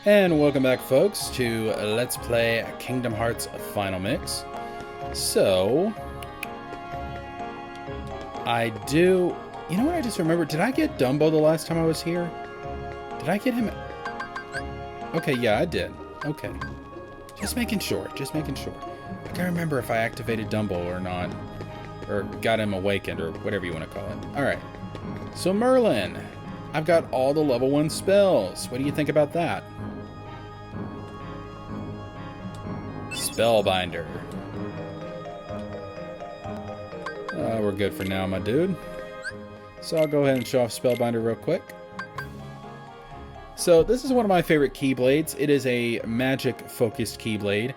And welcome back, folks, to Let's Play Kingdom Hearts Final Mix. So, you know what I just remembered? Did I get Dumbo the last time I was here? Did I get him? Okay, yeah, I did. Okay. Just making sure. I can't remember if I activated Dumbo or not. Or got him awakened, or whatever you want to call it. Alright. So, Merlin. I've got all the level 1 spells. What do you think about that? Spellbinder. We're good for now, my dude. So I'll go ahead and show off Spellbinder real quick. So this is one of my favorite Keyblades. It is a magic-focused Keyblade.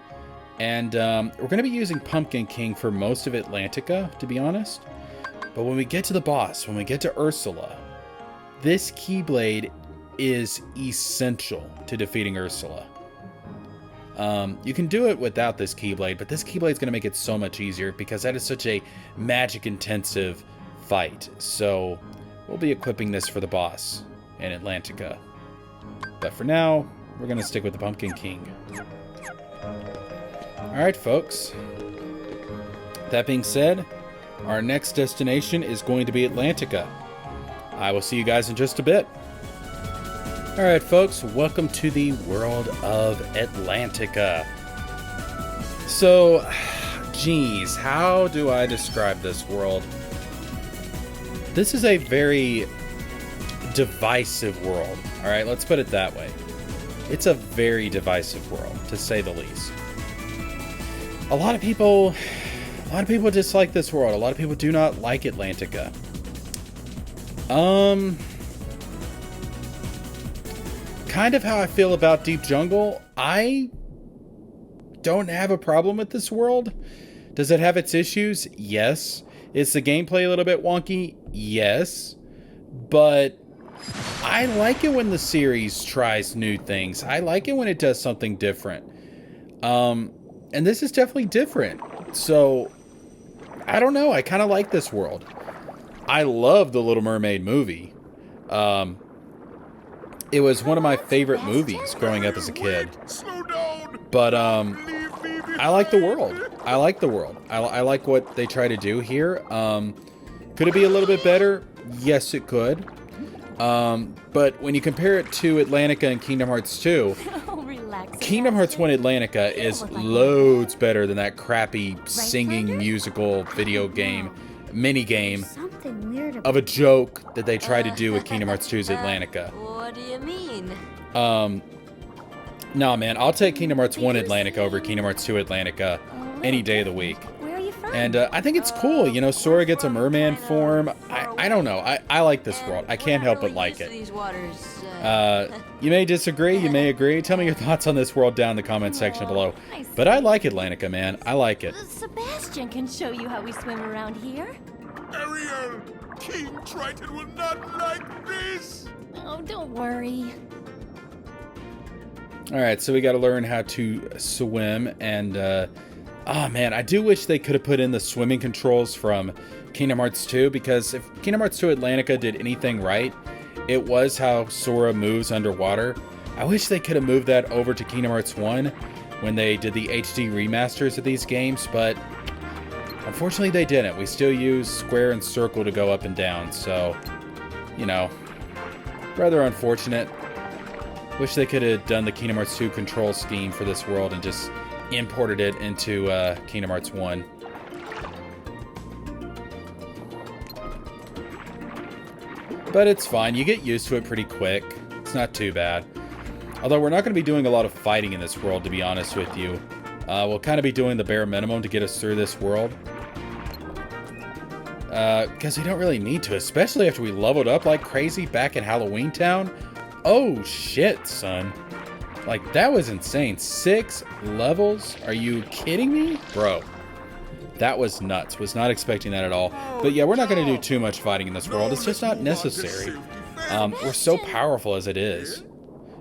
And we're going to be using Pumpkin King for most of Atlantica, to be honest. But when we get to the boss, when we get to Ursula, this Keyblade is essential to defeating Ursula. You can do it without this Keyblade, but this Keyblade is going to make it so much easier because that is such a magic-intensive fight. So we'll be equipping this for the boss in Atlantica. But for now, we're going to stick with the Pumpkin King. Alright, folks. That being said, our next destination is going to be Atlantica. I will see you guys in just a bit. Alright, folks, welcome to the world of Atlantica. So, geez, how do I describe this world? This is a very divisive world. Alright, let's put it that way. It's a very divisive world, to say the least. A lot of people dislike this world. A lot of people do not like Atlantica. Kind of how I feel about Deep Jungle. I don't have a problem with this world. Does it have its issues? Yes. Is the gameplay a little bit wonky? Yes. But I like it when the series tries new things. I like it when it does something different. And this is definitely different. So, I don't know. I kind of like this world. I love the Little Mermaid movie. It was one of my favorite movies growing up as a kid. But, I like the world. I like the world. I like what they try to do here. Could it be a little bit better? Yes, it could. But when you compare it to Atlantica and Kingdom Hearts 2, Kingdom Hearts 1 Atlantica is loads better than that crappy singing musical video game, mini game of a joke that they tried to do with Kingdom Hearts 2's Atlantica. What do you mean? Nah, man, I'll take Kingdom Hearts 1 Atlantica over Kingdom Hearts 2 Atlantica any day of the week. Where are you from? And I think it's cool. You know, Sora gets a merman form. I don't know. I like this world. I can't help but like it. You may disagree. You may agree. Tell me your thoughts on this world down in the comment section below. But I like Atlantica, man. I like it. Sebastian can show you how we swim around here. Ariel! King Triton will not like this! Oh, don't worry. Alright, so we got to learn how to swim. And, oh man, I do wish they could have put in the swimming controls from Kingdom Hearts 2. Because if Kingdom Hearts 2 Atlantica did anything right, it was how Sora moves underwater. I wish they could have moved that over to Kingdom Hearts 1 when they did the HD remasters of these games, but unfortunately they didn't. We still use square and circle to go up and down, so, you know, rather unfortunate. Wish they could have done the Kingdom Hearts 2 control scheme for this world and just imported it into Kingdom Hearts 1. But it's fine. You get used to it pretty quick. It's not too bad. Although we're not going to be doing a lot of fighting in this world, to be honest with you. We'll kind of be doing the bare minimum to get us through this world. Because we don't really need to, especially after we leveled up like crazy back in Halloween Town. Oh, shit, son. Like, that was insane. 6 levels? Are you kidding me? Bro. That was nuts. Was not expecting that at all. But yeah, we're not going to do too much fighting in this world. It's just not necessary. We're so powerful as it is.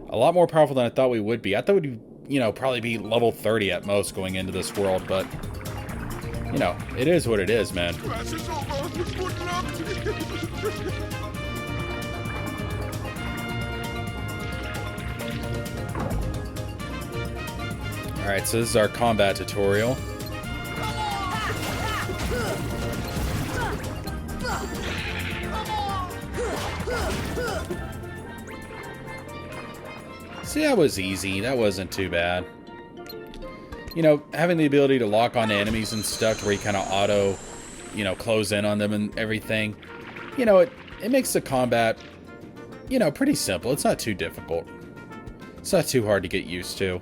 A lot more powerful than I thought we would be. I thought we'd, you know, probably be level 30 at most going into this world. But, you know, it is what it is, man. Alright, so this is our combat tutorial. See, that was easy. That wasn't too bad. You know, having the ability to lock on enemies and stuff where you kind of auto, you know, close in on them and everything. You know, it makes the combat, you know, pretty simple. It's not too difficult. It's not too hard to get used to.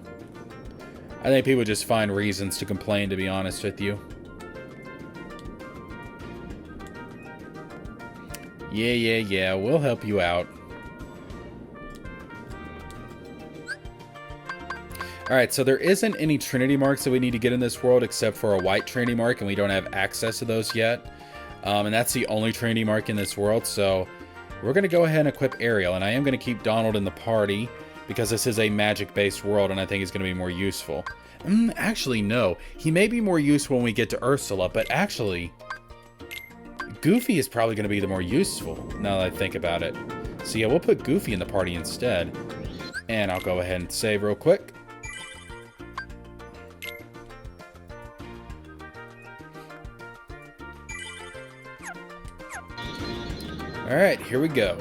I think people just find reasons to complain, to be honest with you. Yeah, we'll help you out. Alright, so there isn't any Trinity marks that we need to get in this world except for a white Trinity mark, and we don't have access to those yet. And that's the only Trinity mark in this world, so we're going to go ahead and equip Ariel, and I am going to keep Donald in the party because this is a magic-based world, and I think he's going to be more useful. Actually, no. He may be more useful when we get to Ursula, but actually, Goofy is probably going to be the more useful, now that I think about it. So yeah, we'll put Goofy in the party instead. And I'll go ahead and save real quick. Alright, here we go.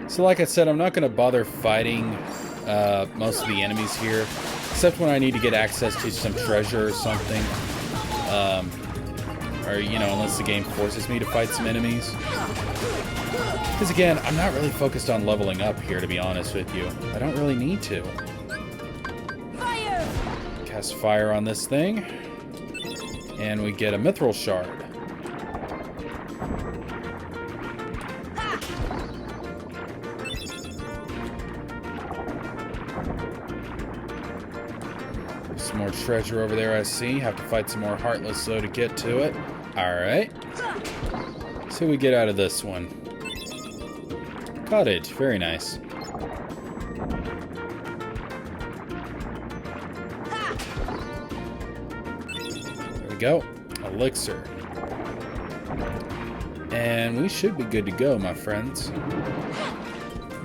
So like I said, I'm not going to bother fighting most of the enemies here, except when I need to get access to some treasure or something. Or, you know, unless the game forces me to fight some enemies. Because again, I'm not really focused on leveling up here, to be honest with you. I don't really need to. Fire! Cast fire on this thing. And we get a mithril shard. There's some more treasure over there, I see. Have to fight some more Heartless, though, to get to it. Alright. So we get out of this one. Cottage. Very nice. There we go. Elixir. And we should be good to go, my friends.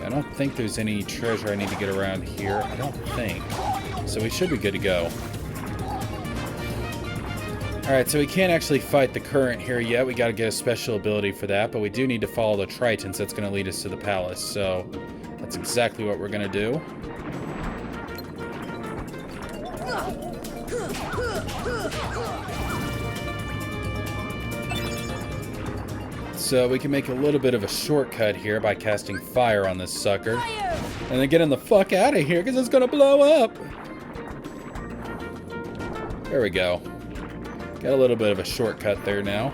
I don't think there's any treasure I need to get around here. I don't think. So we should be good to go. Alright, so we can't actually fight the current here yet. We gotta get a special ability for that, but we do need to follow the Tritons. That's gonna lead us to the palace, so that's exactly what we're gonna do. So we can make a little bit of a shortcut here by casting fire on this sucker. And then getting the fuck out of here, because it's gonna blow up! There we go. Got a little bit of a shortcut there now.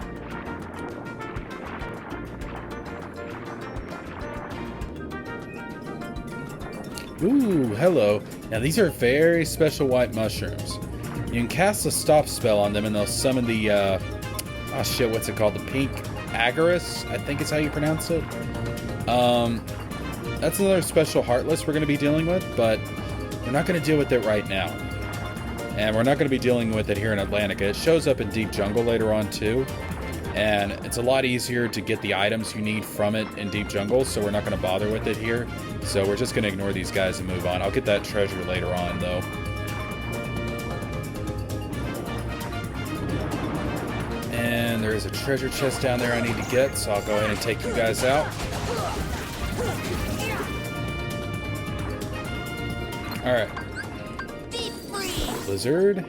Ooh, hello. Now these are very special white mushrooms. You can cast a stop spell on them and they'll summon the, oh shit, what's it called? The pink agarus, I think is how you pronounce it. That's another special Heartless we're going to be dealing with, but we're not going to deal with it right now. And we're not going to be dealing with it here in Atlantica. It shows up in Deep Jungle later on too. And it's a lot easier to get the items you need from it in Deep Jungle, so we're not going to bother with it here. So we're just going to ignore these guys and move on. I'll get that treasure later on though. And there is a treasure chest down there I need to get, so I'll go ahead and take you guys out. Alright. Blizzard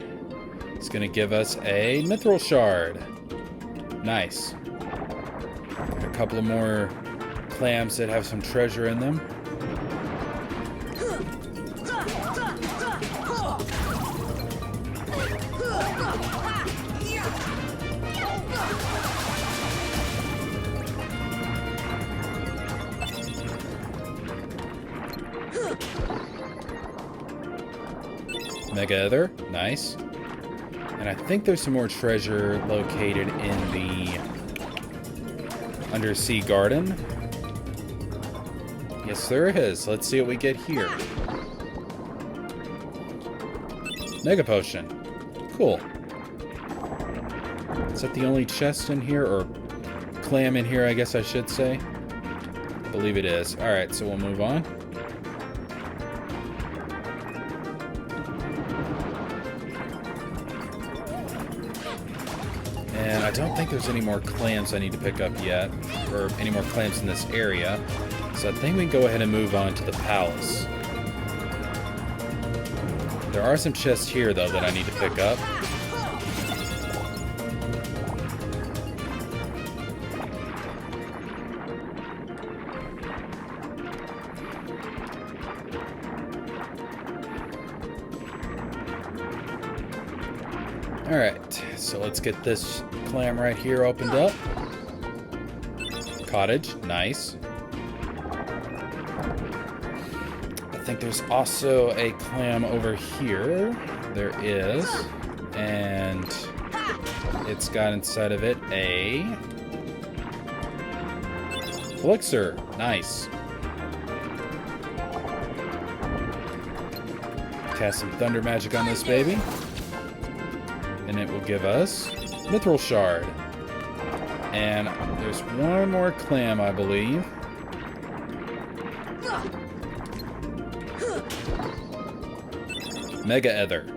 is going to give us a mithril shard. Nice. Got a couple of more clams that have some treasure in them. Mega Ether, nice. And I think there's some more treasure located in the Undersea Garden. Yes, there is. Let's see what we get here. Mega Potion. Cool. Is that the only chest in here? Or clam in here, I guess I should say. I believe it is. Alright, so we'll move on. And I don't think there's any more clams I need to pick up yet. Or any more clams in this area. So I think we can go ahead and move on to the palace. There are some chests here, though, that I need to pick up. Alright, so let's get this clam right here opened up. Cottage, nice. I think there's also a clam over here. There is. And it's got inside of it a elixir. Nice. Cast some thunder magic on this baby. And it will give us Mithril Shard. And there's one more clam, I believe. Mega Ether.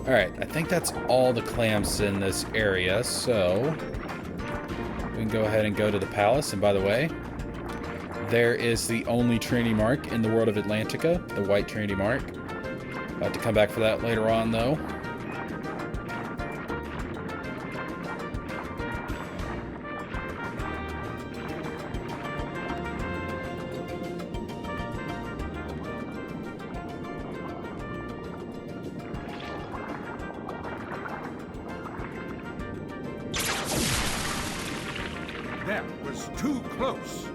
Alright, I think that's all the clams in this area, so we can go ahead and go to the palace. And by the way, there is the only Trinity Mark in the world of Atlantica, the white Trinity Mark. I'll have to come back for that later on, though. That was too close.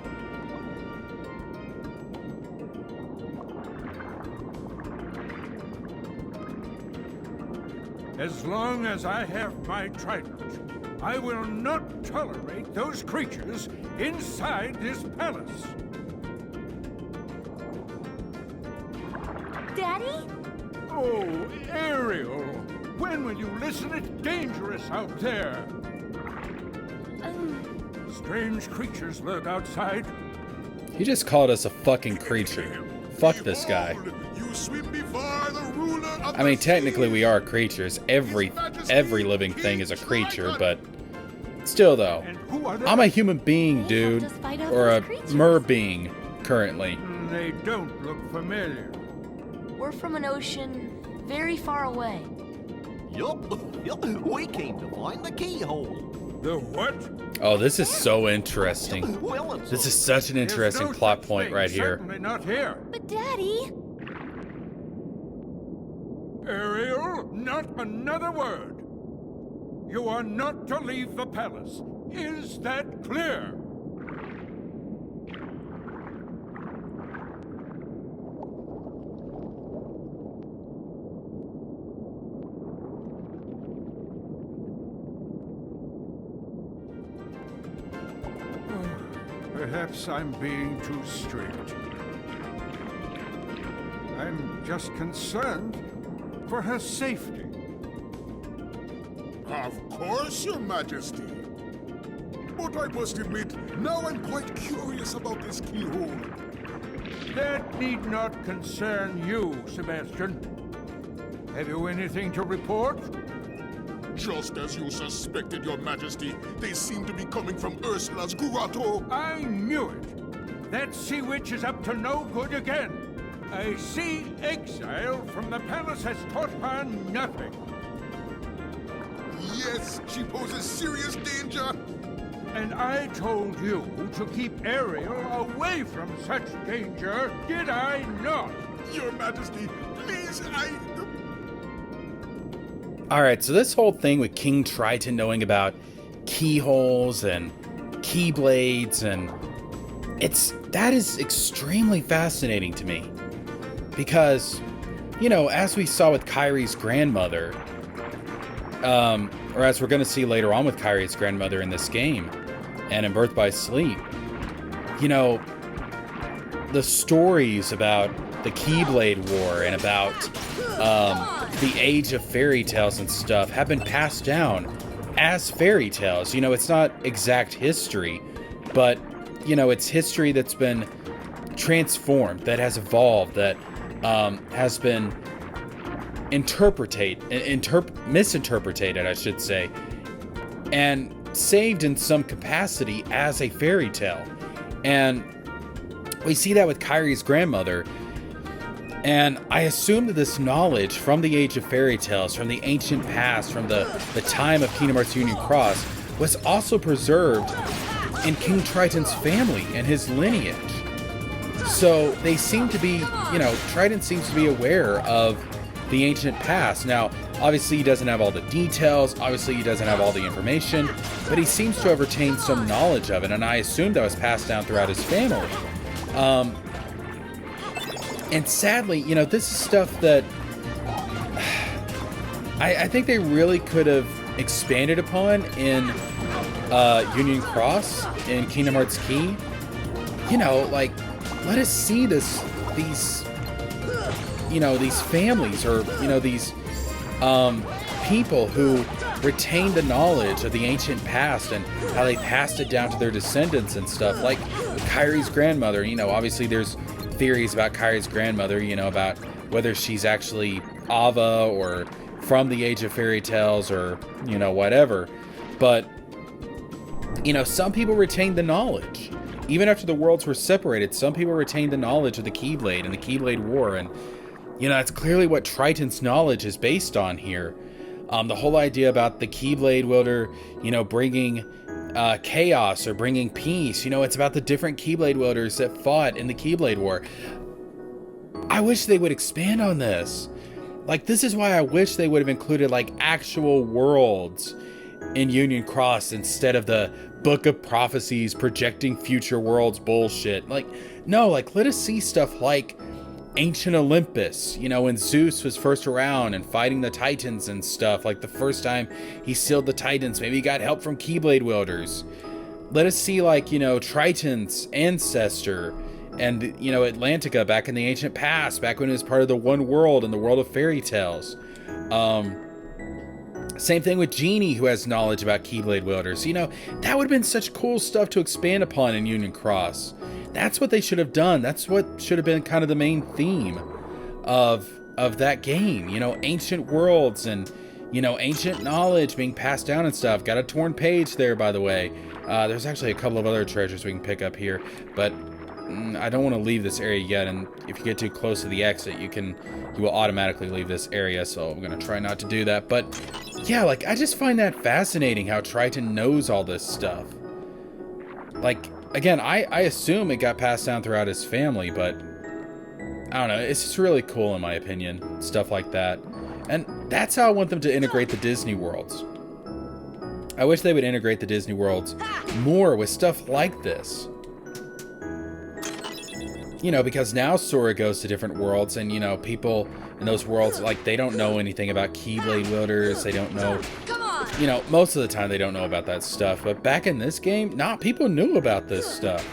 As long as I have my trident, I will not tolerate those creatures inside this palace. Daddy? Oh, Ariel, when will you listen? It's dangerous out there. Strange creatures lurk outside. He just called us a fucking creature. Fuck this guy. You swim before the ruler of I mean, technically we are creatures. Every living thing is a creature, but still though. I'm a human being, dude. Or a mer being, currently. They don't look familiar. We're from an ocean very far away. Yup, we came to find the keyhole. The what? Oh, this is so interesting. Well, it's This is such an interesting There's no plot such point thing, right here. Certainly not here. But Daddy... Ariel, not another word. You are not to leave the palace. Is that clear? Perhaps I'm being too strict. I'm just concerned for her safety. Of course, Your Majesty. But I must admit, now I'm quite curious about this keyhole. That need not concern you, Sebastian. Have you anything to report? Just as you suspected, Your Majesty, they seem to be coming from Ursula's grotto. I knew it. That sea witch is up to no good again. A sea exile from the palace has taught her nothing. Yes, she poses serious danger. And I told you to keep Ariel away from such danger, did I not? Your Majesty, please, Alright, so this whole thing with King Triton knowing about keyholes and keyblades and that is extremely fascinating to me. Because, you know, as we saw with Kyrie's grandmother, or as we're going to see later on with Kyrie's grandmother in this game, and in Birth by Sleep, you know, the stories about the Keyblade War and about the age of fairy tales and stuff have been passed down as fairy tales. You know, it's not exact history, but, you know, it's history that's been transformed, that has evolved, that has been misinterpreted, I should say, and saved in some capacity as a fairy tale. And we see that with Kyrie's grandmother. And I assume that this knowledge from the age of fairy tales, from the ancient past, from the time of Kingdom Hearts Union Cross, was also preserved in King Triton's family and his lineage. So they seem to be, you know, Triton seems to be aware of the ancient past. Now, obviously he doesn't have all the details, obviously he doesn't have all the information, but he seems to have retained some knowledge of it, and I assume that was passed down throughout his family. And sadly, you know, this is stuff that I think they really could have expanded upon in Union Cross, in Kingdom Hearts Key. You know, like, let us see these families, or, you know, these people who retained the knowledge of the ancient past and how they passed it down to their descendants and stuff. Like Kyrie's grandmother, you know, obviously there's theories about Kyrie's grandmother, you know, about whether she's actually Ava or from the Age of Fairy Tales or, you know, whatever. But, you know, some people retained the knowledge. Even after the worlds were separated, some people retained the knowledge of the Keyblade and the Keyblade War. And, you know, that's clearly what Triton's knowledge is based on here. The whole idea about the Keyblade wielder, you know, bringing chaos or bringing peace. You know, it's about the different Keyblade wielders that fought in the Keyblade War. I wish they would expand on this. Like, this is why I wish they would have included, like, actual worlds in Union Cross instead of the Book of Prophecies projecting future worlds bullshit. Like, no, like, let us see stuff like ancient Olympus, you know, when Zeus was first around and fighting the Titans and stuff. Like, the first time he sealed the Titans, maybe he got help from Keyblade wielders. Let us see, like, you know, Triton's ancestor and, you know, Atlantica back in the ancient past, back when it was part of the one world and the world of fairy tales. Same thing with Genie, who has knowledge about Keyblade wielders. You know, that would have been such cool stuff to expand upon in Union Cross. That's what they should have done. That's what should have been kind of the main theme of that game. You know, ancient worlds and, you know, ancient knowledge being passed down and stuff. Got a torn page there, by the way. There's actually a couple of other treasures we can pick up here, but I don't want to leave this area yet, and if you get too close to the exit, you will automatically leave this area, so I'm going to try not to do that. But yeah, like, I just find that fascinating how Triton knows all this stuff. Like, again, I assume it got passed down throughout his family, but I don't know, it's just really cool in my opinion, stuff like that. And that's how I want them to integrate the Disney worlds. I wish they would integrate the Disney worlds more with stuff like this. You know, because now Sora goes to different worlds, and, you know, people in those worlds, like, they don't know anything about Keyblade wielders. They don't know, you know, most of the time they don't know about that stuff. But back in this game, people knew about this stuff.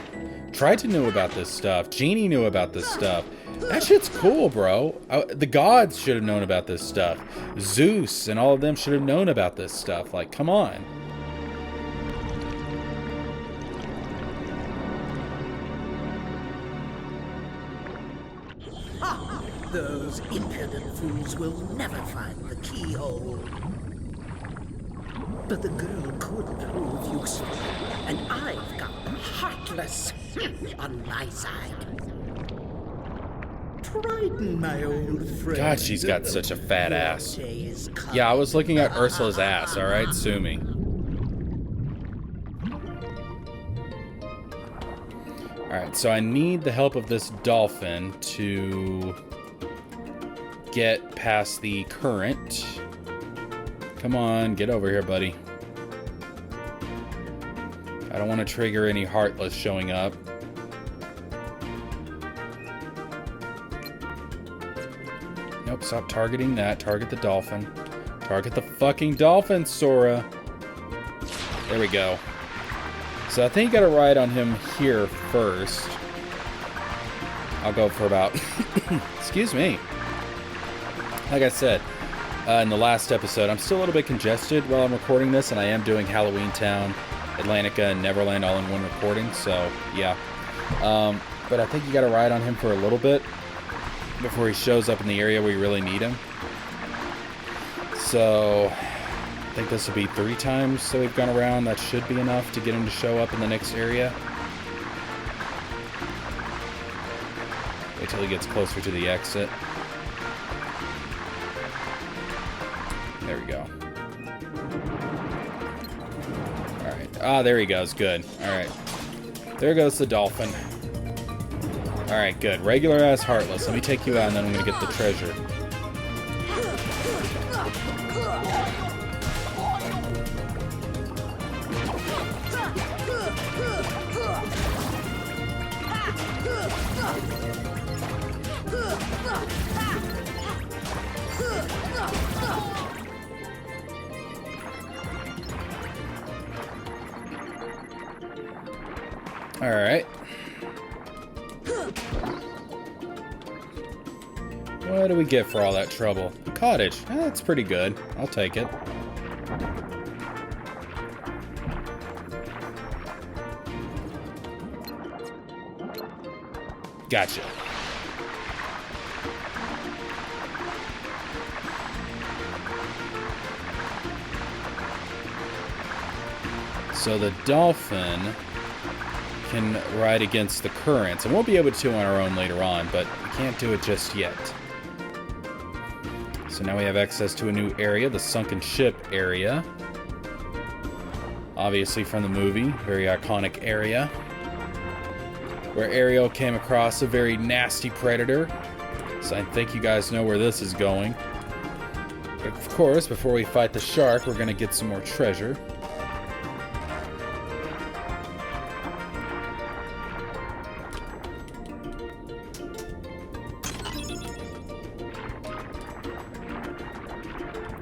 Triton knew about this stuff. Genie knew about this stuff. That shit's cool, bro. The gods should have known about this stuff. Zeus and all of them should have known about this stuff. Like, come on. Those impudent fools will never find the keyhole. But the girl could prove useful, and I've got the Heartless on my side. Triton, my old friend. God, she's got such a fat ass. Yeah, I was looking at Ursula's ass, alright? Sue me. Alright, so I need the help of this dolphin to get past the current. Come on, get over here, buddy. I don't want to trigger any Heartless showing up. Nope, stop targeting that. Target the dolphin. Target the fucking dolphin, Sora. There we go. So I think you gotta ride on him here first. I'll go for about, excuse me. Like I said, in the last episode, I'm still a little bit congested while I'm recording this, and I am doing Halloween Town, Atlantica, and Neverland all in one recording, so yeah. But I think you gotta ride on him for a little bit before he shows up in the area where you really need him. So I think this will be 3 times that we've gone around. That should be enough to get him to show up in the next area. Wait till he gets closer to the exit. There we go. Alright. Ah, there he goes. Good. Alright. There goes the dolphin. Alright, good. Regular ass Heartless. Let me take you out and then I'm gonna get the treasure. Alright. What do we get for all that trouble? A cottage. That's pretty good. I'll take it. Gotcha. So the dolphin can ride against the currents, and we'll be able to on our own later on, but we can't do it just yet. So now we have access to a new area, the sunken ship area. Obviously from the movie, very iconic area, where Ariel came across a very nasty predator. So I think you guys know where this is going. But of course, before we fight the shark, we're gonna get some more treasure.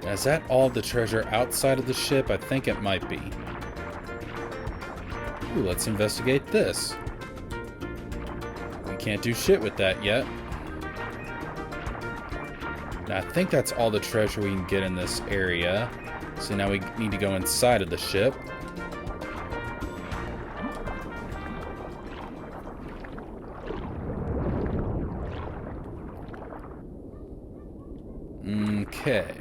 Is that all the treasure outside of the ship? I think it might be. Ooh, let's investigate this. We can't do shit with that yet. Now, I think that's all the treasure we can get in this area. So now we need to go inside of the ship. Okay.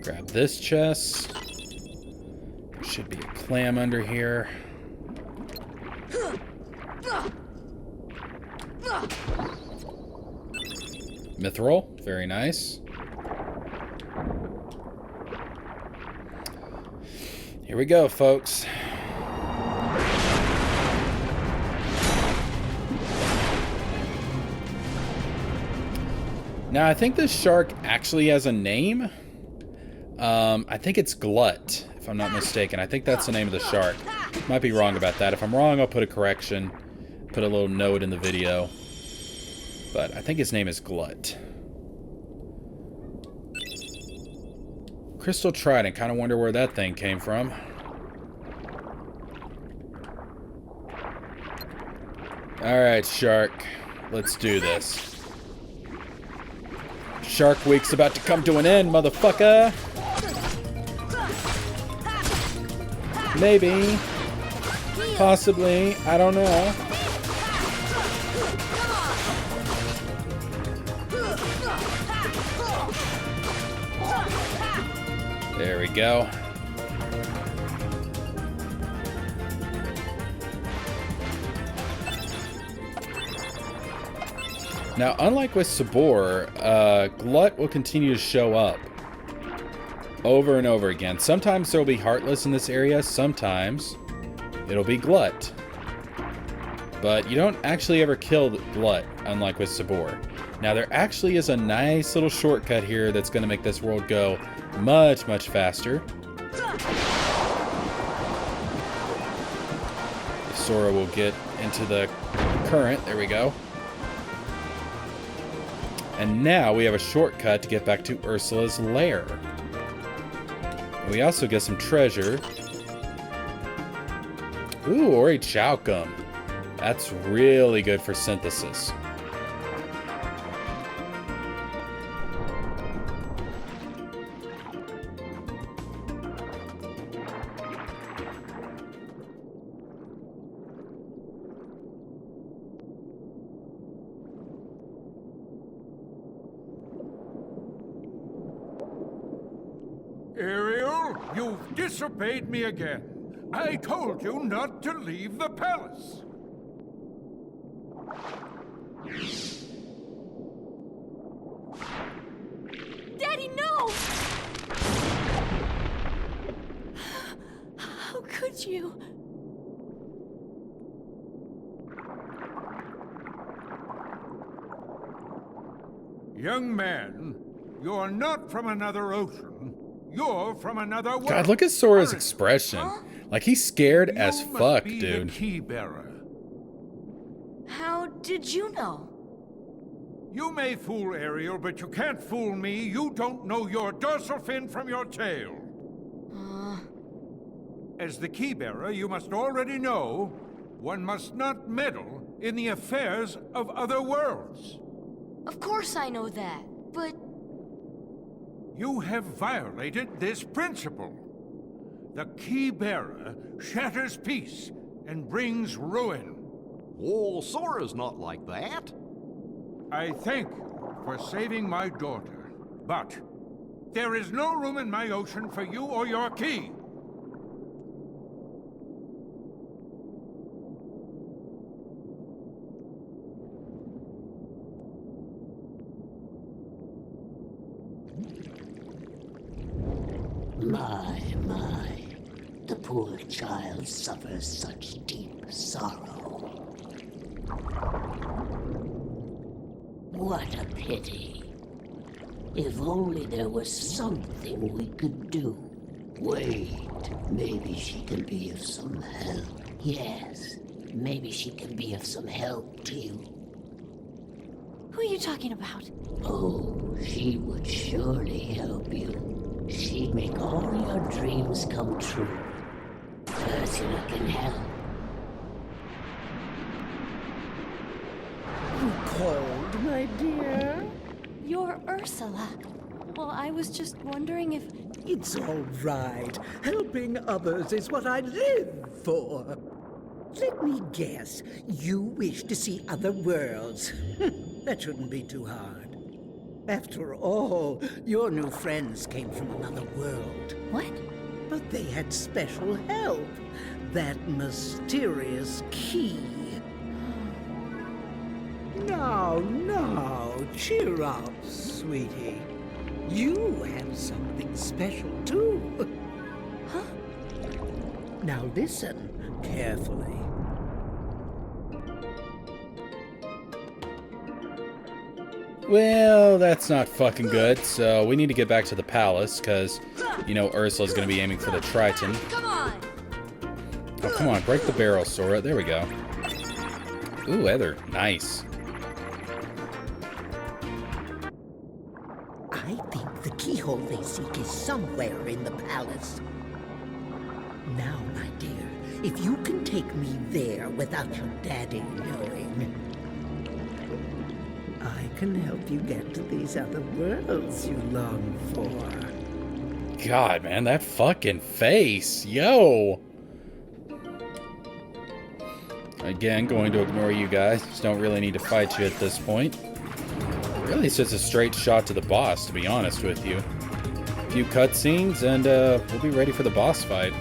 Grab this chest. There should be a clam under here. Mithril, very nice. Here we go, folks. Now, I think this shark actually has a name. I think it's Glut, if I'm not mistaken. I think that's the name of the shark. Might be wrong about that. If I'm wrong, I'll put a correction. Put a little note in the video. But I think his name is Glut. Crystal Trident. Kind of wonder where that thing came from. Alright, shark. Let's do this. Shark Week's about to come to an end, motherfucker. Maybe. Possibly. I don't know. There we go. Now, unlike with Sabor, Glut will continue to show up over and over again. Sometimes there will be Heartless in this area, sometimes it'll be Glut. But you don't actually ever kill Glut, unlike with Sabor. Now, there actually is a nice little shortcut here that's going to make this world go much, much faster. If Sora will get into the current, there we go. And now we have a shortcut to get back to Ursula's lair. We also get some treasure. Ooh, Ori Chowcum. That's really good for synthesis. Ariel, you've disobeyed me again. I told you not to leave the palace. Daddy, no! How could you? Young man, you're not from another ocean. You're from another world. God, look at Sora's expression. Like he's scared as You must fuck, be dude. the key bearer. How did you know? You may fool Ariel, but you can't fool me. You don't know your dorsal fin from your tail. As the key bearer, you must already know one must not meddle in the affairs of other worlds. Of course I know that, but You have violated this principle. The key bearer shatters peace and brings ruin. Oh, Sora's not like that. I thank you for saving my daughter, but there is no room in my ocean for you or your key. My, the poor child suffers such deep sorrow. What a pity. If only there was something we could do. Wait, maybe she can be of some help. Yes, maybe she can be of some help to you. who are you talking about? Oh, she would surely help you. She'd make all your dreams come true. Ursula can help. You called, my dear? You're Ursula. Well, I was just wondering if... It's all right. Helping others is what I live for. Let me guess. You wish to see other worlds. That shouldn't be too hard. After all, your new friends came from another world. What? But they had special help. That mysterious key. Now, cheer up, sweetie. You have something special, too. Huh? Now listen carefully. Well, that's not fucking good, so we need to get back to the palace, because, you know, Ursula's gonna be aiming for the Triton. Come on! Oh, come on, break the barrel, Sora. There we go. Ooh, Heather. Nice. I think the keyhole they seek is somewhere in the palace. Now, my dear, if you can take me there without your daddy knowing, I can help you get to these other worlds you long for. God, man, that fucking face. Yo! Again, going to ignore you guys. Just don't really need to fight you at this point. Really, it's just a straight shot to the boss, to be honest with you. A few cutscenes, and we'll be ready for the boss fight.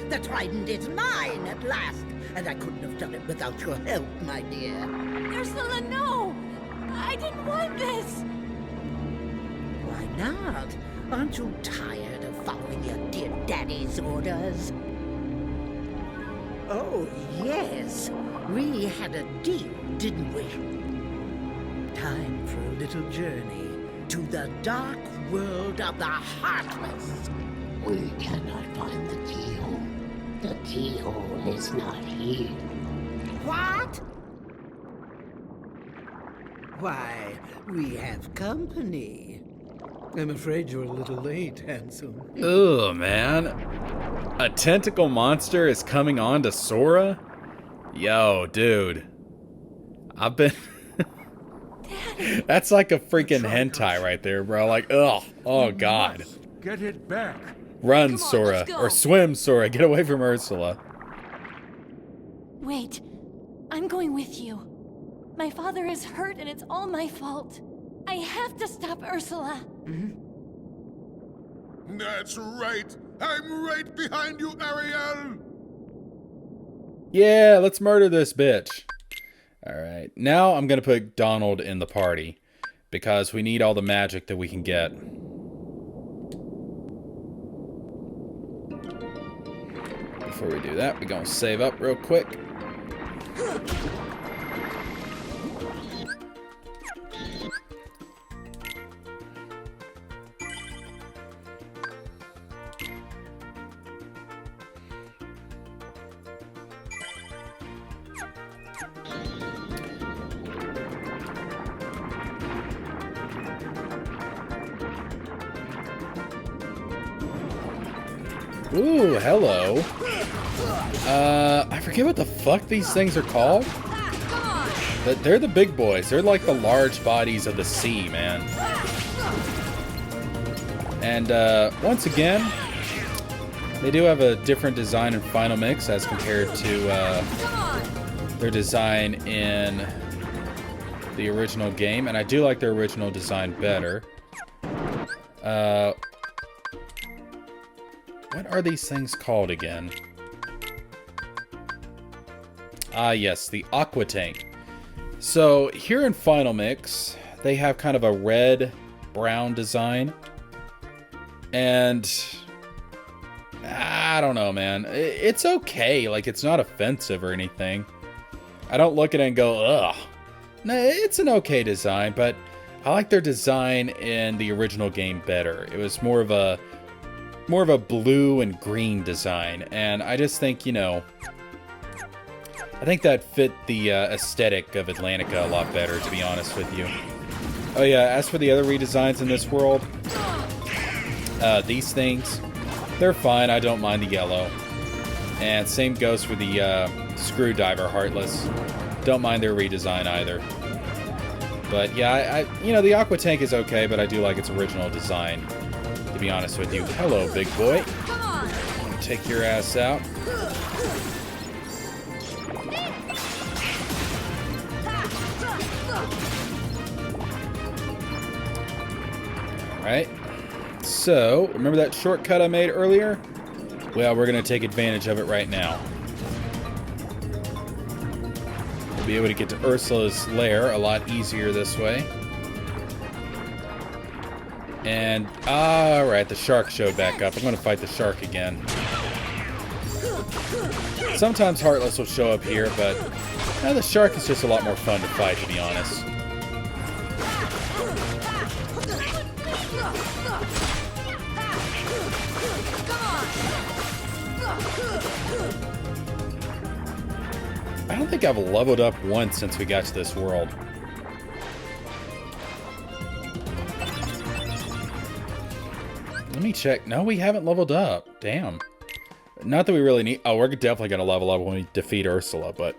The trident is mine at last, and I couldn't have done it without your help, my dear. Ursula, no! I didn't want this! Why not? Aren't you tired of following your dear daddy's orders? Oh, yes. We had a deal, didn't we? Time for a little journey to the dark world of the Heartless. We cannot find the keyhole. The keyhole is not here. What? Why, we have company. I'm afraid you're a little late, handsome. Ugh, man. A tentacle monster is coming on to Sora? Yo, dude. I've been... That's like a freaking hentai right there, bro. Like, ugh. Oh, God. Get it back. Run, Come on, Sora. let's go. Or swim, Sora. Get away from Ursula. Wait, I'm going with you. My father is hurt and it's all my fault. I have to stop Ursula. That's right. I'm right behind you, Ariel. Yeah, let's murder this bitch. Alright, now I'm going to put Donald in the party. Because we need all the magic that we can get. Before we do that, we're going to save up real quick. Ooh, hello. I forget what the fuck these things are called. But they're the big boys. They're like the large bodies of the sea, man. And once again, they do have a different design in Final Mix as compared to their design in the original game. And I do like their original design better. What are these things called again? Ah, yes, the Aqua Tank. So, here in Final Mix, they have kind of a red-brown design. And... I don't know, man. It's okay. Like, it's not offensive or anything. I don't look at it and go, ugh. No, it's an okay design, but I like their design in the original game better. It was more of a blue and green design, and I just think, you know, I think that fit the aesthetic of Atlantica a lot better, to be honest with you. Oh yeah, as for the other redesigns in this world, these things, they're fine. I don't mind the yellow. And same goes for the Screwdriver Heartless. Don't mind their redesign either. But yeah, you know, the Aqua Tank is okay, but I do like its original design, to be honest with you. Hello, big boy. I'm gonna take your ass out. Alright. So, remember that shortcut I made earlier? Well, we're gonna take advantage of it right now. We'll be able to get to Ursula's lair a lot easier this way. And, alright, the shark showed back up. I'm going to fight the shark again. Sometimes Heartless will show up here, but the shark is just a lot more fun to fight, to be honest. I don't think I've leveled up once since we got to this world. Let me check. No, we haven't leveled up. Damn. Not that we really need... Oh, we're definitely going to level up when we defeat Ursula, but...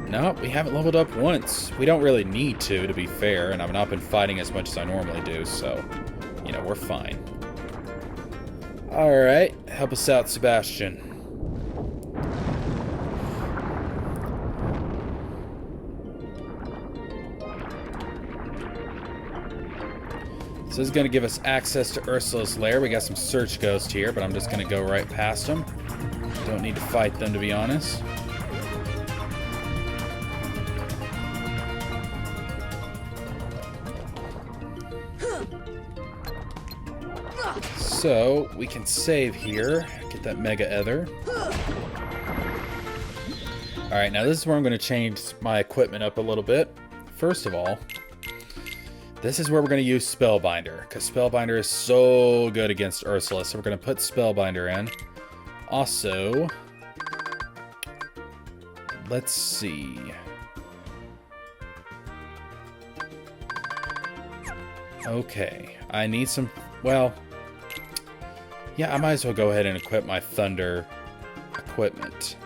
No, we haven't leveled up once. We don't really need to be fair, and I've not been fighting as much as I normally do, so... You know, we're fine. Alright, help us out, Sebastian. So this is going to give us access to Ursula's lair. We got some search ghosts here, but I'm just going to go right past them. Don't need to fight them, to be honest. So, we can save here. Get that Mega Ether. Alright, now this is where I'm going to change my equipment up a little bit. First of all, this is where we're going to use Spellbinder, because Spellbinder is so good against Ursula. So we're going to put Spellbinder in. Also, let's see. Okay, I need some, well, yeah, I might as well go ahead and equip my thunder equipment.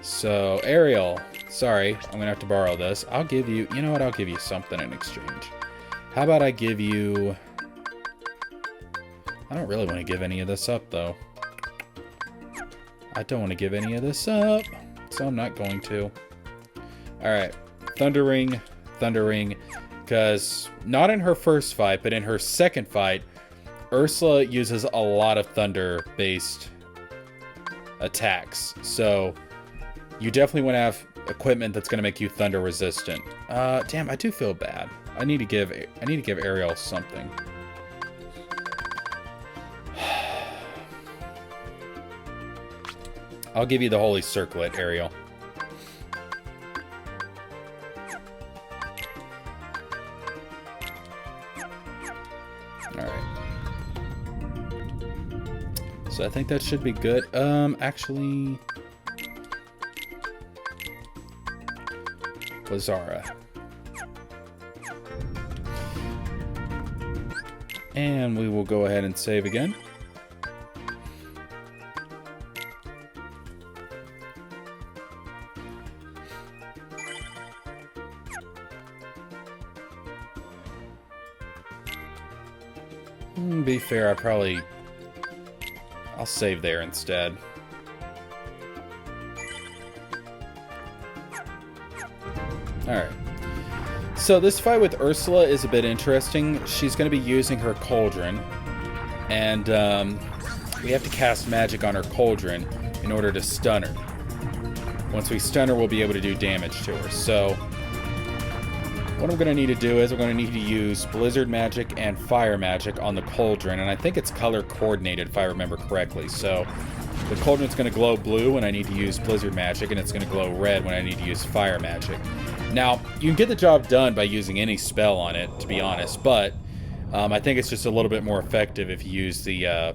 So, Ariel, sorry, I'm gonna have to borrow this. I'll give you, you know what, I'll give you something in exchange. How about I give you, I don't really want to give any of this up, though. I don't want to give any of this up, so I'm not going to. Alright, Thunder Ring, because not in her first fight, but in her second fight, Ursula uses a lot of thunder-based attacks. So you definitely want to have equipment that's going to make you thunder resistant. Damn, I do feel bad. I need to give Ariel something. I'll give you the Holy Circlet, Ariel. So I think that should be good. Actually, Lazara. And we will go ahead and save again. Be fair, I'll save there instead. Alright. So this fight with Ursula is a bit interesting. She's going to be using her cauldron. And we have to cast magic on her cauldron in order to stun her. Once we stun her, we'll be able to do damage to her. So what I'm going to need to do is we're going to need to use Blizzard Magic and Fire Magic on the Cauldron, and I think it's color coordinated if I remember correctly. So the Cauldron's going to glow blue when I need to use Blizzard Magic, and it's going to glow red when I need to use Fire Magic. Now, you can get the job done by using any spell on it, to be honest, but I think it's just a little bit more effective if you use the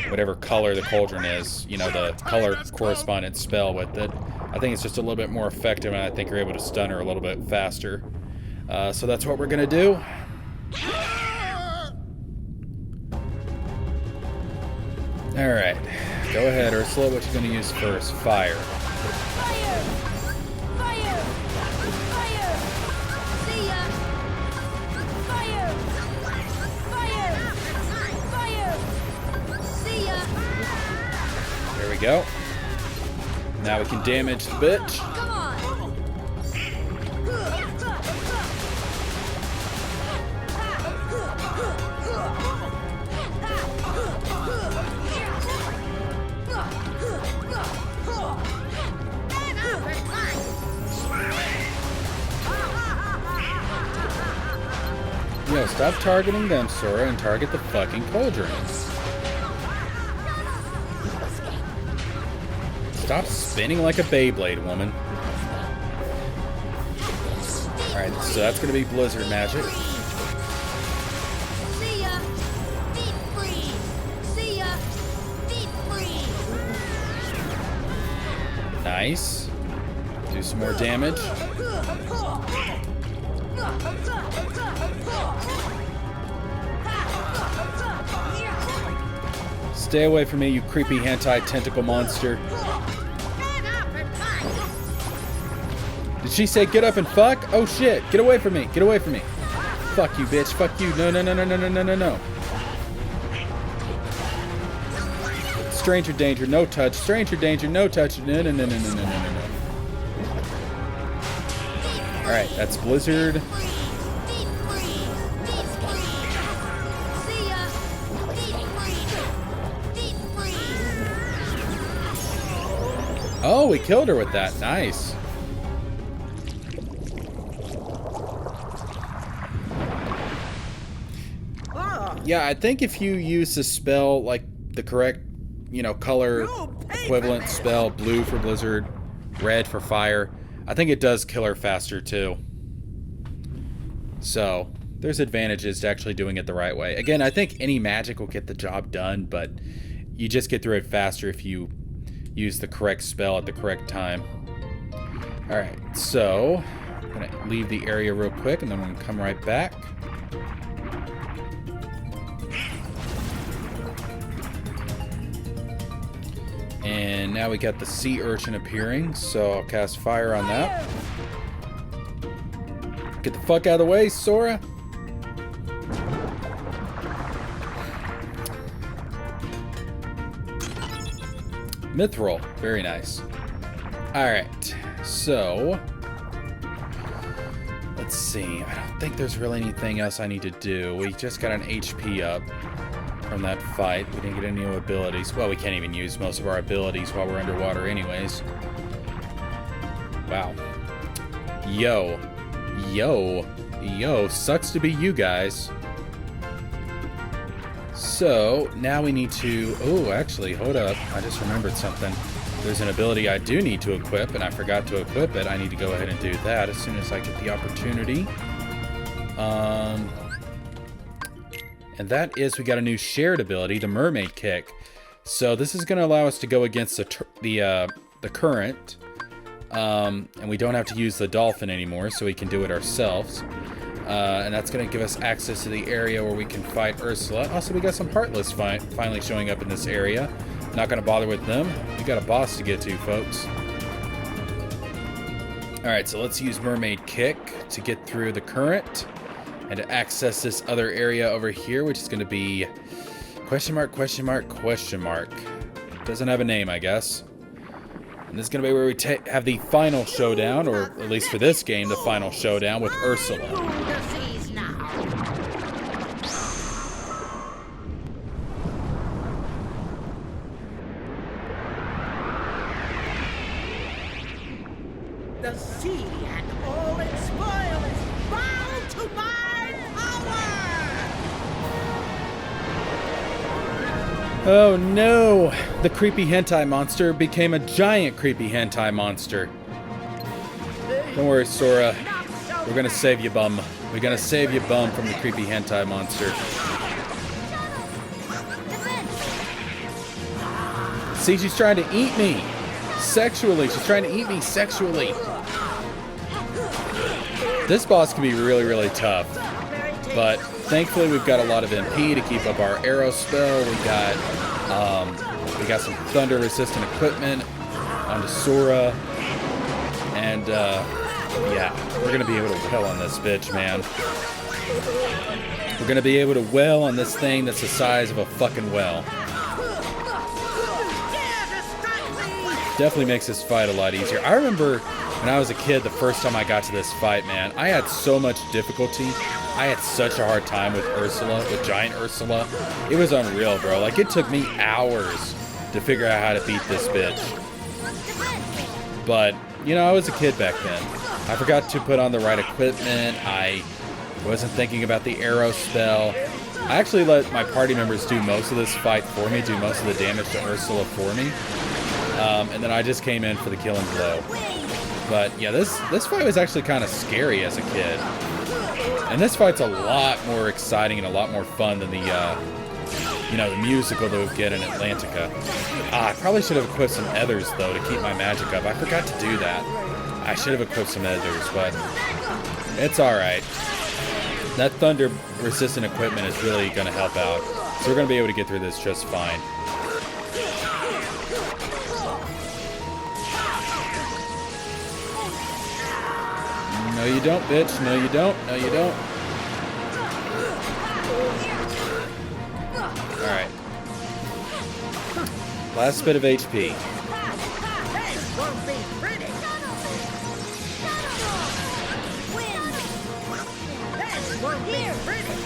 whatever color the Cauldron is, you know, the color correspondent spell with it. I think it's just a little bit more effective, and I think you're able to stun her a little bit faster. So that's what we're gonna do. Alright. Go ahead, Ursula. What you gonna use first? Fire. Fire! Fire! Fire! See ya! Fire! Fire! Fire! See ya! There we go. Now we can damage the bitch. Come on! Yo, stop targeting them, Sora, and target the fucking Cauldron. Stop spinning like a Beyblade, woman. Alright, so that's gonna be Blizzard Magic. See ya! Deep freeze! See ya! Deep freeze! Nice. Do some more damage. Stay away from me, you creepy hentai tentacle monster. Did she say get up and fuck? Oh shit, get away from me, get away from me. Fuck you, bitch, fuck you. No, no, no, no, no, no, no, no, no. Stranger danger, no touch. Stranger danger, no touch. No, no, no, no, no, no, no, no, no. Alright, that's Blizzard. Oh, we killed her with that. Nice. Yeah, I think if you use the spell, like the correct, you know, color equivalent spell, blue for Blizzard, red for Fire, I think it does kill her faster too. So, there's advantages to actually doing it the right way. Again, I think any magic will get the job done, but you just get through it faster if you use the correct spell at the correct time. Alright, so I'm going to leave the area real quick, and then I'm going to come right back. And now we got the sea urchin appearing, so I'll cast fire on that. Get the fuck out of the way, Sora! Mithril, very nice. Alright, so let's see. I don't think there's really anything else I need to do. We just got an HP up from that fight. We didn't get any new abilities. Well, we can't even use most of our abilities while we're underwater anyways. Wow. Yo, sucks to be you guys. So, now we need to... Oh, actually, hold up. I just remembered something. There's an ability I do need to equip, and I forgot to equip it. I need to go ahead and do that as soon as I get the opportunity. And that is, we got a new shared ability, the Mermaid Kick. So this is going to allow us to go against the current. And we don't have to use the dolphin anymore, so we can do it ourselves. And that's going to give us access to the area where we can fight Ursula. Also, we got some Heartless finally showing up in this area. Not going to bother with them. We got a boss to get to, folks. Alright, so let's use Mermaid Kick to get through the current and to access this other area over here, which is going to be question mark, question mark, question mark. Doesn't have a name, I guess. And this is going to be where we have the final showdown, or at least for this game, the final showdown with Ursula. The sea and all its spoil is bound to my power! Oh no! The creepy hentai monster became a giant creepy hentai monster. Don't worry, Sora. We're gonna save you, bum. We're gonna save you, bum, from the creepy hentai monster. See, she's trying to eat me! Sexually! She's trying to eat me sexually! This boss can be really, really tough. But thankfully we've got a lot of MP to keep up our arrow spell. We got some thunder resistant equipment onto Sora. And yeah, we're gonna be able to well on this bitch, man. We're gonna be able to well on this thing that's the size of a fucking well. Definitely makes this fight a lot easier. I remember when I was a kid, the first time I got to this fight, man, I had so much difficulty. I had such a hard time with Ursula, with Giant Ursula. It was unreal, bro. Like, it took me hours to figure out how to beat this bitch. But, you know, I was a kid back then. I forgot to put on the right equipment. I wasn't thinking about the arrow spell. I actually let my party members do most of this fight for me, do most of the damage to Ursula for me. And then I just came in for the killing blow. But yeah, this fight was actually kind of scary as a kid. And this fight's a lot more exciting and a lot more fun than the, you know, the musical that we get in Atlantica. I probably should have equipped some ethers, though, to keep my magic up. I forgot to do that. I should have equipped some ethers, but it's alright. That thunder-resistant equipment is really going to help out. So we're going to be able to get through this just fine. No, you don't, bitch. No, you don't. No, you don't. Alright. Last bit of HP. This won't be pretty! This won't be pretty!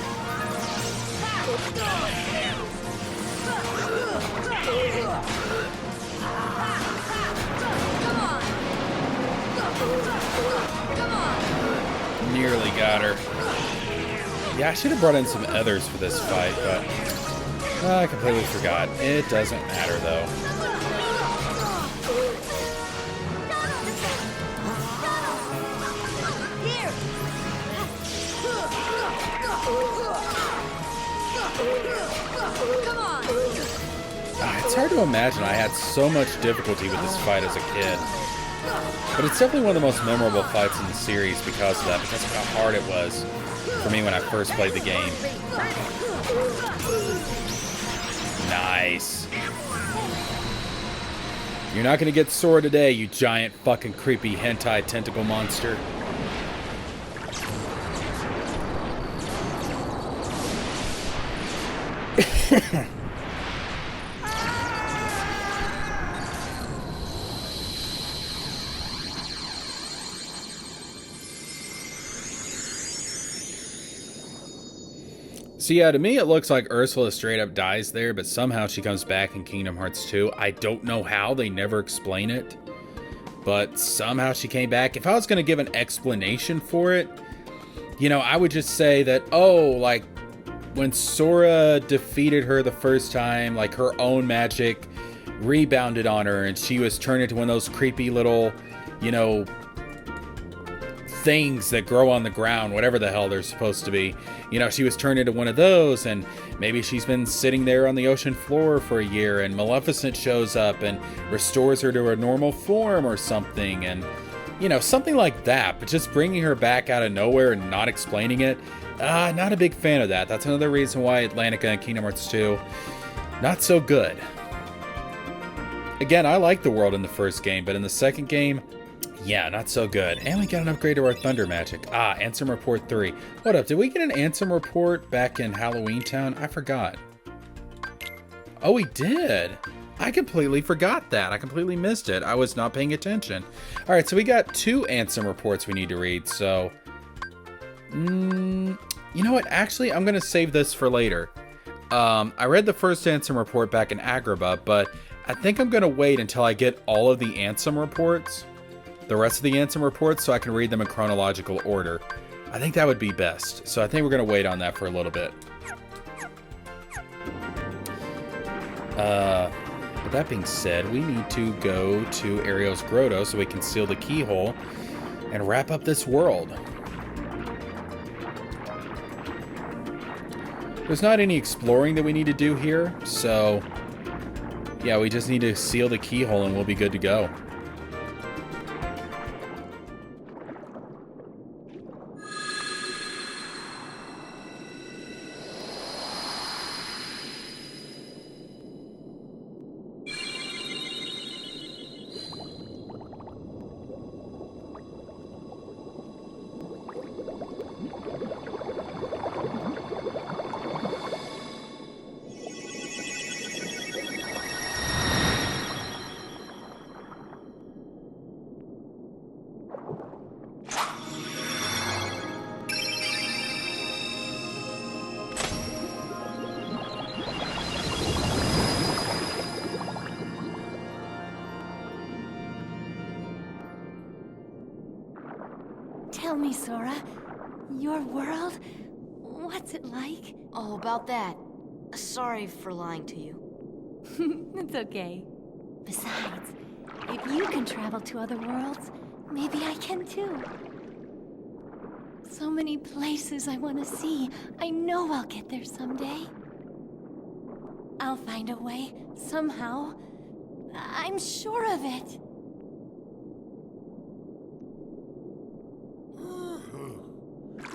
Nearly got her. Yeah, I should have brought in some others for this fight, but I completely forgot. It doesn't matter, though. It's hard to imagine I had so much difficulty with this fight as a kid. But it's definitely one of the most memorable fights in the series because of that, because of how hard it was for me when I first played the game. Nice. You're not gonna get Sora today, you giant fucking creepy hentai tentacle monster. So yeah, to me it looks like Ursula straight up dies there, but somehow she comes back in Kingdom Hearts 2. I don't know how, they never explain it. But somehow she came back. If I was going to give an explanation for it, you know, I would just say that, oh, like, when Sora defeated her the first time, like, her own magic rebounded on her, and she was turned into one of those creepy little, you know, things that grow on the ground, whatever the hell they're supposed to be. You know, she was turned into one of those, and maybe she's been sitting there on the ocean floor for a year, and Maleficent shows up and restores her to her normal form or something, and, you know, something like that. But just bringing her back out of nowhere and not explaining it, not a big fan of that. That's another reason why Atlantica and Kingdom Hearts 2, not so good. Again, I like the world in the first game, but in the second game, yeah, not so good. And we got an upgrade to our Thunder Magic. Ansem Report 3. Hold up, did we get an Ansem Report back in Halloween Town? I forgot. Oh, we did. I completely forgot that. I completely missed it. I was not paying attention. All right, so we got 2 Ansem Reports we need to read, so... you know what? Actually, I'm going to save this for later. I read the first Ansem Report back in Agrabah, but I think I'm going to wait until I get all of the Ansem Reports. The rest of the Ansem Reports, so I can read them in chronological order. I think that would be best. So I think we're going to wait on that for a little bit. But that being said, we need to go to Ariel's Grotto so we can seal the keyhole and wrap up this world. There's not any exploring that we need to do here, so yeah, we just need to seal the keyhole and we'll be good to go. Tell me, Sora, your world, what's it like? Oh, about that. Sorry for lying to you. It's okay. Besides, if you can travel to other worlds, maybe I can too. So many places I want to see. I know I'll get there someday. I'll find a way, somehow. I'm sure of it.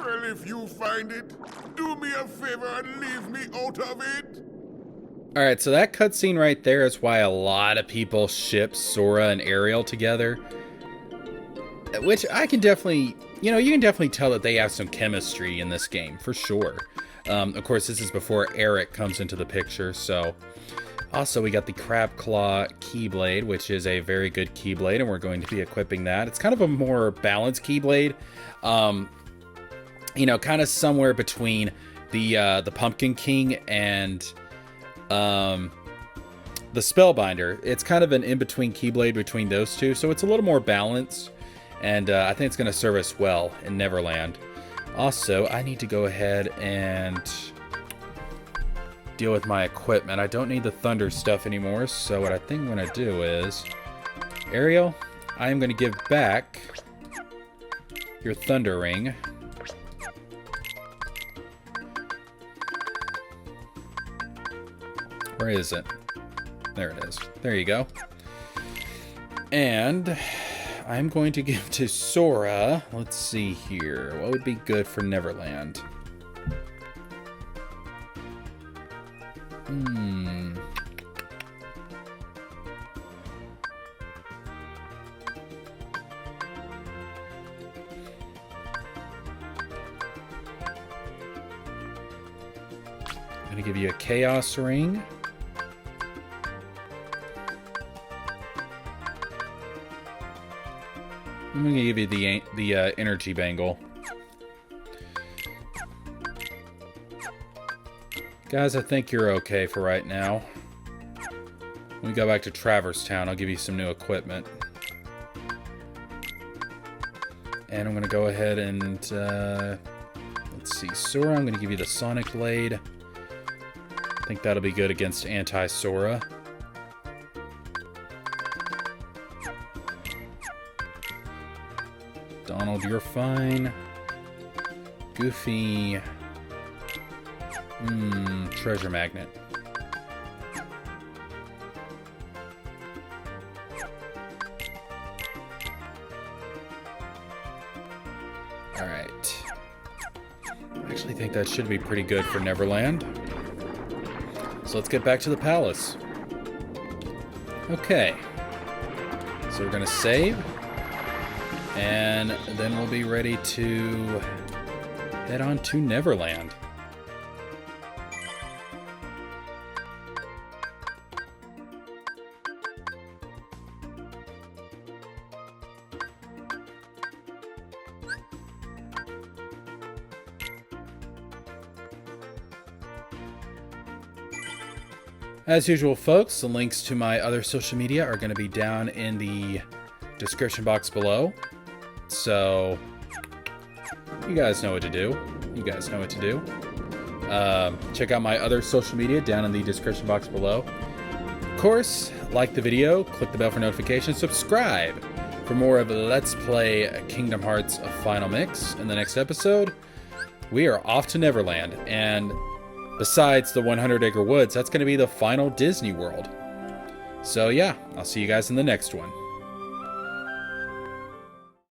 Well, if you find it, do me a favor and leave me out of it. Alright, so that cutscene right there is why a lot of people ship Sora and Ariel together. Which I can definitely, you know, you can definitely tell that they have some chemistry in this game, for sure. Of course, this is before Eric comes into the picture, so... Also, we got the Crab Claw Keyblade, which is a very good Keyblade, and we're going to be equipping that. It's kind of a more balanced Keyblade. You know, kind of somewhere between the Pumpkin King and the Spellbinder. It's kind of an in-between Keyblade between those two, so it's a little more balanced, and I think it's going to serve us well in Neverland. Also, I need to go ahead and deal with my equipment. I don't need the Thunder stuff anymore, so what I think I'm going to do is... Ariel, I am going to give back your Thunder Ring. Where is it? There it is. There you go. And I'm going to give to Sora. Let's see here. What would be good for Neverland? I'm going to give you a Chaos Ring. I'm going to give you the Energy Bangle. Guys, I think you're okay for right now. When we go back to Traverse Town, I'll give you some new equipment. And I'm going to go ahead and, let's see, Sora, I'm going to give you the Sonic Blade. I think that'll be good against Anti-Sora. Donald, you're fine. Goofy. Treasure Magnet. Alright. I actually think that should be pretty good for Neverland. So let's get back to the palace. Okay. So we're going to save. And then we'll be ready to head on to Neverland. As usual, folks, the links to my other social media are going to be down in the description box below. So, you guys know what to do. You guys know what to do. Check out my other social media down in the description box below. Of course, like the video, click the bell for notifications, subscribe for more of Let's Play Kingdom Hearts Final Mix. In the next episode, we are off to Neverland, and besides the 100 Acre Woods, that's going to be the final Disney World. So yeah, I'll see you guys in the next one.